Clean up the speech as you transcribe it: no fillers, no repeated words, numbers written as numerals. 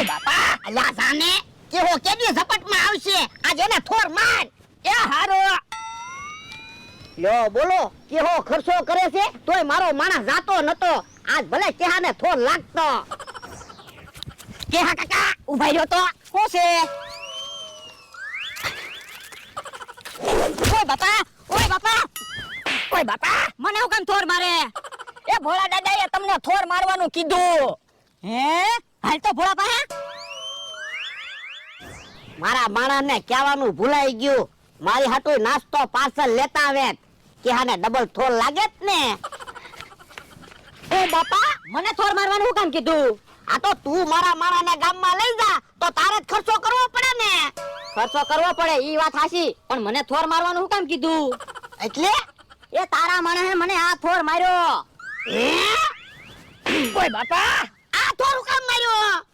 ઓય બાપા અલ્યા જાને કેવો કેદી ઝપટમાં આવશે આજે એને થોર માર એ હારો લ્યો બોલો કેવો ખર્ચો કરે છે તોય મારો માણસ જાતો નતો આજ ભલે કેહાને થોર લાગતો કેહા કાકા ઉભા રહ્યો તો શું છે ઓય બાપા ઓય બાપા ઓય બાપા મને હું કામ થોર મારે એ ભોળા દાદાએ તમને થોર મારવાનું કીધું હે હાલ તો ભોળા પા મારા માણાને કહેવાનું ભૂલાઈ ગયું મારી હાટુ નાસ્તો પાર્સલ લેતા આવે કે હાને ડબલ થોર લાગે જ ને એ બાપા મને થોર મારવાનું હું કામ કીધું આ તો તું મારા માણાને ગામમાં લઈ જા તો તારે જ ખર્ચો કરવો પડે ને ખર્ચો કરવો પડે ઈ વાત હાચી પણ મને થોર મારવાનું હું કામ કીધું એટલે એ તારા માણસે મને આ થોર માર્યો ઓય બાપા આ થોર હું કામ માર્યો